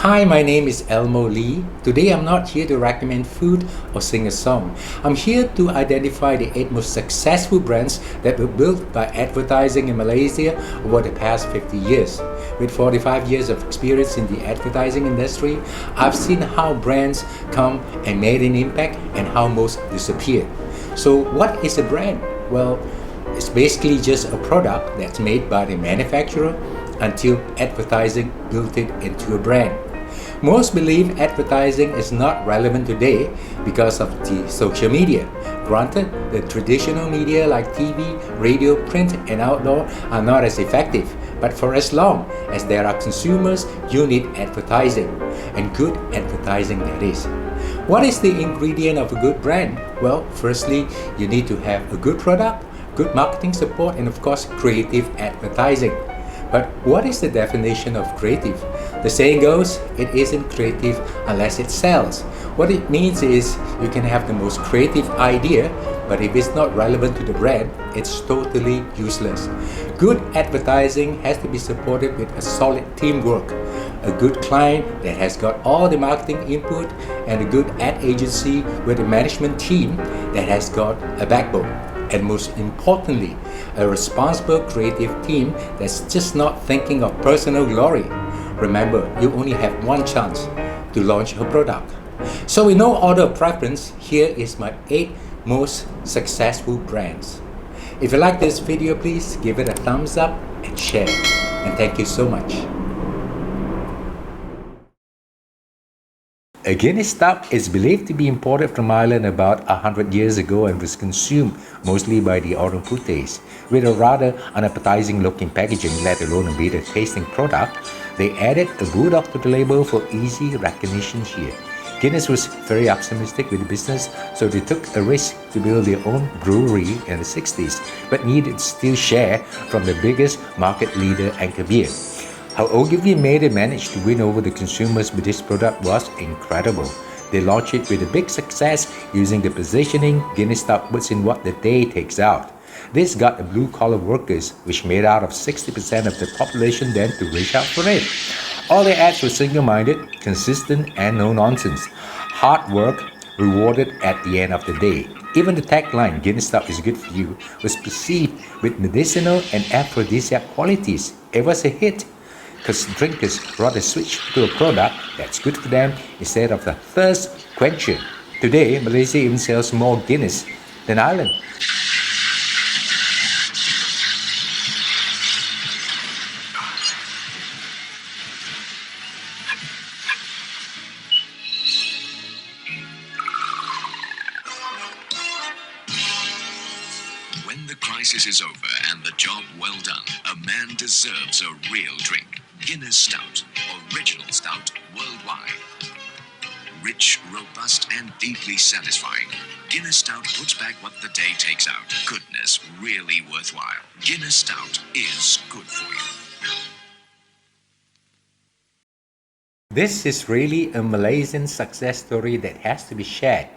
Hi, my name is Elmo Lee. Today I'm not here to recommend food or sing a song. I'm here to identify the 8 most successful brands that were built by advertising in Malaysia over the past 50 years. With 45 years of experience in the advertising industry, I've seen how brands come and made an impact and how most disappeared. So what is a brand? Well, it's basically just a product that's made by the manufacturer until advertising built it into a brand. Most believe advertising is not relevant today because of the social media. Granted, the traditional media like TV, radio, print, and outdoor are not as effective, but for as long as there are consumers, you need advertising, and good advertising that is. What is the ingredient of a good brand? Well, firstly, you need to have a good product, good marketing support, and of course, creative advertising. But what is the definition of creative? The saying goes, it isn't creative unless it sells. What it means is you can have the most creative idea, but if it's not relevant to the brand, it's totally useless. Good advertising has to be supported with a solid teamwork, a good client that has got all the marketing input, and a good ad agency with a management team that has got a backbone. And most importantly, a responsible creative team that's just not thinking of personal glory. Remember, you only have one chance to launch a product. So in no order of preference, here is my 8 most successful brands. If you like this video, please give it a thumbs up and share. And thank you so much. A Guinness stout is believed to be imported from Ireland about 100 years ago and was consumed mostly by the Oranputes. With a rather unappetizing looking packaging, let alone a bitter tasting product, they added a bulldog to the label for easy recognition here. Guinness was very optimistic with the business, so they took a risk to build their own brewery in the 60s, but needed to steal share from the biggest market leader, Anchor Beer. How Ogilvy made and managed to win over the consumers with this product was incredible. They launched it with a big success using the positioning Guinness Stout puts in what the day takes out. This got the blue-collar workers, which made out of 60% of the population then, to reach out for it. All the ads were single-minded, consistent, and no nonsense. Hard work rewarded at the end of the day. Even the tagline, Guinness Stout is good for you, was perceived with medicinal and aphrodisiac qualities. It was a hit, because drinkers rather switch to a product that's good for them instead of the thirst quencher. Today, Malaysia even sells more Guinness than Ireland. When the crisis is over and the job well done, a man deserves a real drink. Guinness Stout, original stout worldwide. Rich, robust, and deeply satisfying. Guinness Stout puts back what the day takes out. Goodness, really worthwhile. Guinness Stout is good for you. This is really a Malaysian success story that has to be shared.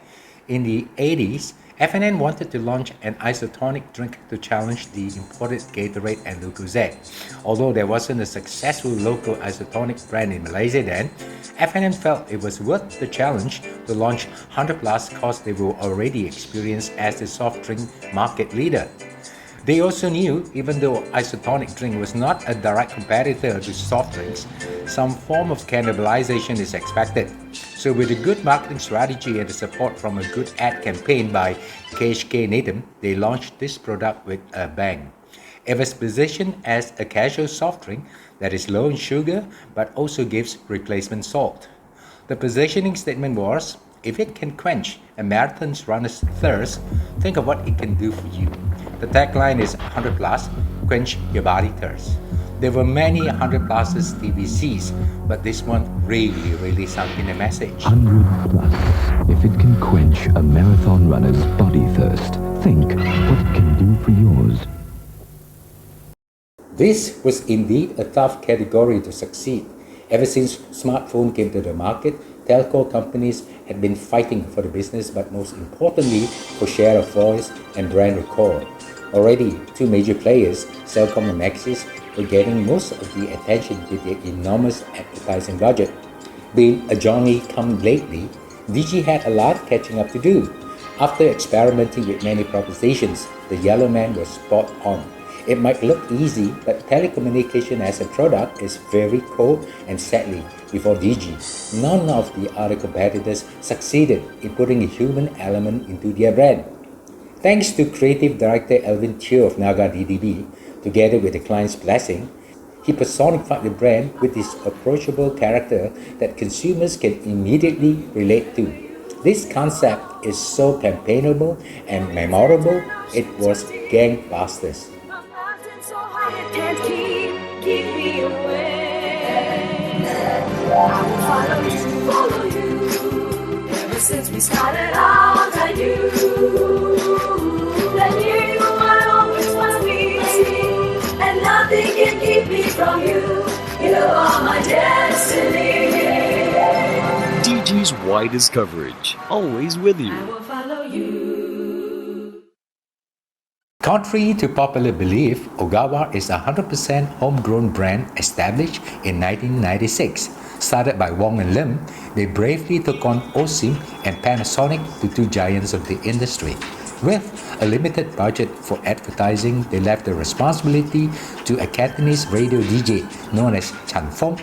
In the 80s, F&N wanted to launch an isotonic drink to challenge the imported Gatorade and Lucozade. Although there wasn't a successful local isotonic brand in Malaysia then, F&N felt it was worth the challenge to launch 100 Plus because they were already experienced as the soft drink market leader. They also knew, even though isotonic drink was not a direct competitor to soft drinks, some form of cannibalization is expected. So with a good marketing strategy and the support from a good ad campaign by KHK Needham, they launched this product with a bang. It was positioned as a casual soft drink that is low in sugar but also gives replacement salt. The positioning statement was, if it can quench a marathon runner's thirst, think of what it can do for you. The tagline is 100 plus, quench your body thirst. There were many 100 pluses TVCs, but this one really sunk in the message. 100 plus, if it can quench a marathon runner's body thirst, think what it can do for yours. This was indeed a tough category to succeed. Ever since smartphone came to the market, telco companies had been fighting for the business, but most importantly for share of voice and brand recall. Already, 2 major players, Celcom and Maxis, were getting most of the attention with their enormous advertising budget. Being a Johnny come lately, Digi had a lot of catching up to do. After experimenting with many propositions, the Yellow Man was spot on. It might look easy, but telecommunication as a product is very cold, and sadly, before Digi, none of the other competitors succeeded in putting a human element into their brand. Thanks to creative director Elvin Teo of Naga DDB, together with the client's blessing, he personified the brand with his approachable character that consumers can immediately relate to. This concept is so campaignable and memorable, it was gangbusters. Since we started out, I knew that you are always what we see, and nothing can keep me from you. You are my destiny. Digi's widest coverage, always with you. I will follow you. Contrary to popular belief, Ogawa is a 100% homegrown brand established in 1996. Started by Wong and Lim, they bravely took on Osim and Panasonic, the two giants of the industry. With a limited budget for advertising, they left the responsibility to a Cantonese radio DJ known as Chan Fong.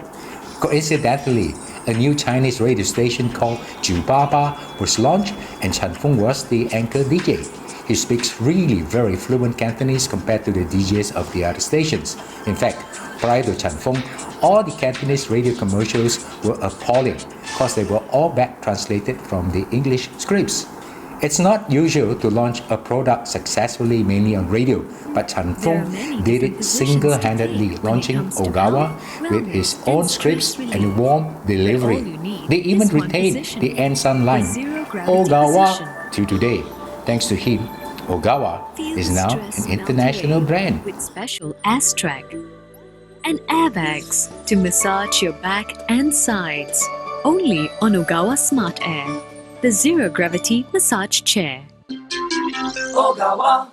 Coincidentally, a new Chinese radio station called Ju Baba was launched, and Chan Fong was the anchor DJ. He speaks really very fluent Cantonese compared to the DJs of the other stations. In fact, prior to Chan Fong, all the Cantonese radio commercials were appalling because they were all back translated from the English scripts. It's not usual to launch a product successfully mainly on radio, but Chan Fong did it single-handedly, launching Ogawa with his own scripts and warm delivery. They even retained the Ansan line, Ogawa, to today. Thanks to him, Ogawa is now an international brand. With special ass-track and airbags to massage your back and sides. Only on Ogawa Smart Air, the zero-gravity massage chair. Ogawa.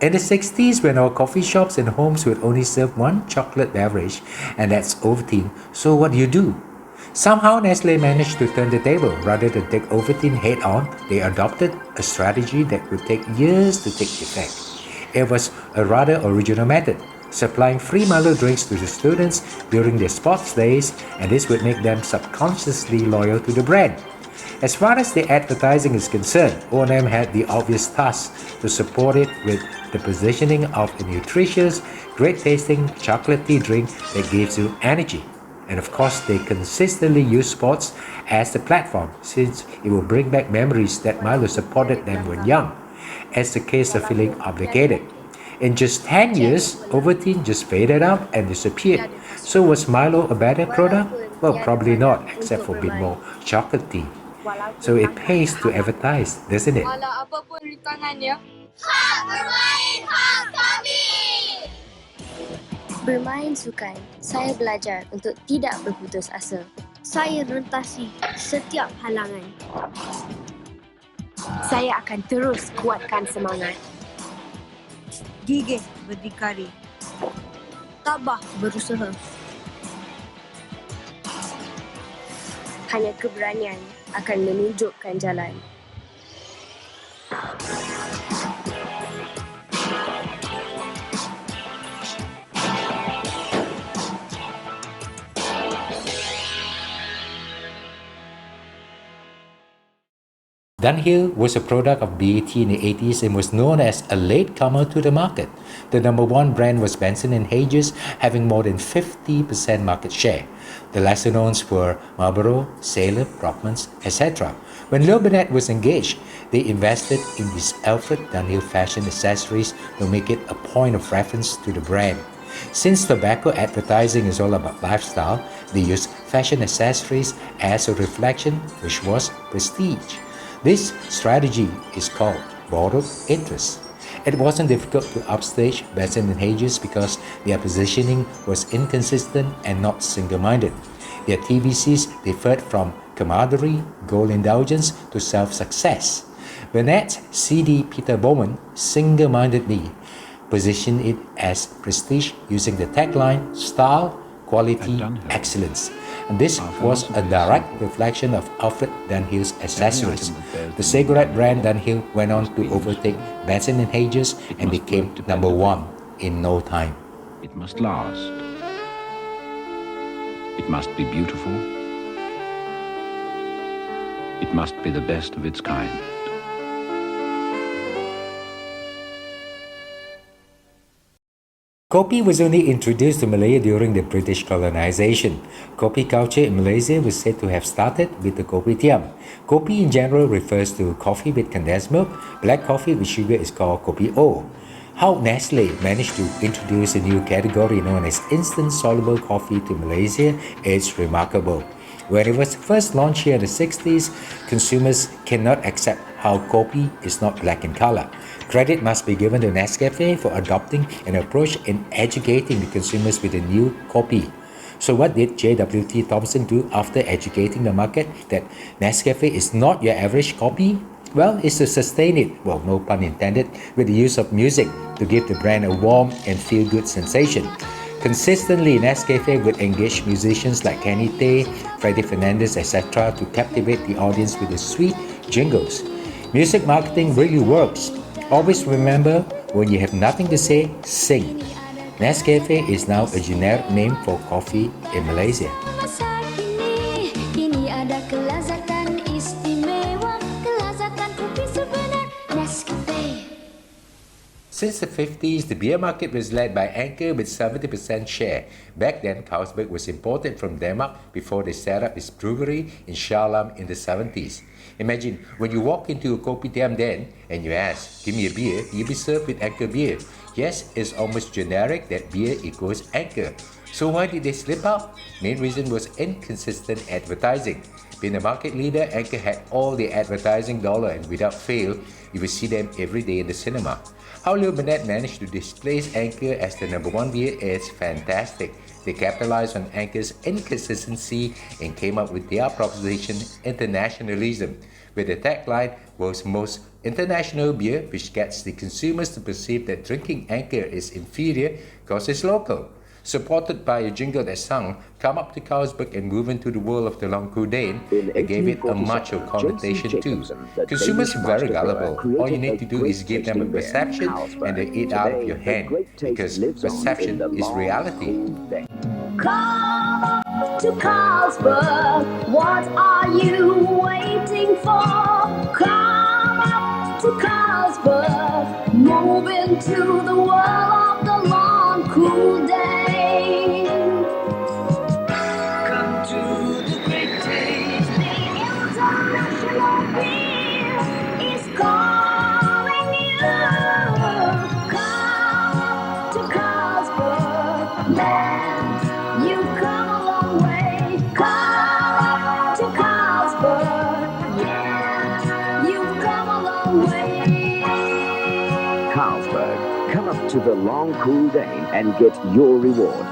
In the 60s, when our coffee shops and homes would only serve one chocolate beverage, and that's Ovaltine, so what do? Somehow Nestle managed to turn the table. Rather than take Ovaltine head-on, they adopted a strategy that would take years to take effect. It was a rather original method, supplying free Milo drinks to the students during their sports days, and this would make them subconsciously loyal to the brand. As far as the advertising is concerned, O&M had the obvious task to support it with the positioning of a nutritious, great-tasting chocolatey drink that gives you energy. And of course, they consistently use sports as the platform, since it will bring back memories that Milo supported them when young, as the case of feeling obligated. In just 10 years, Ovaltine just faded out and disappeared. So was Milo a better product? Well, probably not, except for a bit more chocolatey. So it pays to advertise, doesn't it? Walau apapun rintangannya. Hak bermain, hak kami! Bermain sukan, saya belajar untuk tidak berputus asa. Saya rentasi setiap halangan. Saya akan terus kuatkan semangat. Gigih berdikari. Tabah berusaha. Hanya keberanian akan menunjukkan jalan. Dunhill was a product of BAT in the 80s and was known as a latecomer to the market. The number one brand was Benson & Hedges, having more than 50% market share. The lesser knowns were Marlboro, Salem, Brockmans, etc. When Leo Burnett was engaged, they invested in these Alfred Dunhill fashion accessories to make it a point of reference to the brand. Since tobacco advertising is all about lifestyle, they used fashion accessories as a reflection, which was prestige. This strategy is called borrowed interest. It wasn't difficult to upstage Benson & Hedges because their positioning was inconsistent and not single-minded. Their TVCs differed from camaraderie, goal indulgence to self-success. Burnett's CD Peter Bowman single-mindedly positioned it as prestige using the tagline style, quality, excellence. This was a direct reflection of Alfred Dunhill's accessories. The cigarette brand Dunhill went on to overtake Benson and Hedges and became number one in no time. It must last. It must be beautiful. It must be the best of its kind. Kopi was only introduced to Malaya during the British colonization. Kopi culture in Malaysia was said to have started with the kopitiam. Kopi in general refers to coffee with condensed milk. Black coffee with sugar is called kopi O. How Nestle managed to introduce a new category known as instant soluble coffee to Malaysia is remarkable. When it was first launched here in the 60s, consumers cannot accept how kopi is not black in color. Credit must be given to Nescafe for adopting an approach in educating the consumers with the new kopi. So what did J.W.T. Thompson do after educating the market that Nescafe is not your average kopi? Well, it's to sustain it, well, no pun intended, with the use of music to give the brand a warm and feel-good sensation. Consistently, Nescafe would engage musicians like Kenny Tay, Freddie Fernandez, etc. to captivate the audience with the sweet jingles. Music marketing really works. Always remember, when you have nothing to say, sing. Nescafe is now a generic name for coffee in Malaysia. Masa kini ada kelazatan istimewa, kelazatan kopi sebenar Nescafe. Since the 50s, the beer market was led by Anchor with 70% share. Back then, Carlsberg was imported from Denmark before they set up its brewery in Sharlam in the 70s. Imagine when you walk into a kopitiam then and you ask, give me a beer, you'll be served with Anchor beer. Yes, it's almost generic that beer equals Anchor. So why did they slip up? Main reason was inconsistent advertising. Being a market leader, Anchor had all the advertising dollar and without fail, you will see them every day in the cinema. How Leo Burnett managed to displace Anchor as the number one beer is fantastic. They capitalized on Anchor's inconsistency and came up with their proposition, internationalism, with the tagline, world's most international beer, which gets the consumers to perceive that drinking Anchor is inferior because it's local. Supported by a jingle that sung, come up to Carlsberg and move into the world of the Long Coudane, they gave it a macho connotation too. Consumers are very gullible. All you need to do is give them a perception and they eat out of your hand, because perception is reality. Come to Carlsberg, what are you waiting for? Come up to Carlsberg, move into the world of the Long Coudane. Come to the great taste, the international beer is calling you. Come to Carlsberg, man, you've come a long way. Come to Carlsberg, yeah, you've come a long way. Carlsberg, come up to the Long Coudane and get your reward.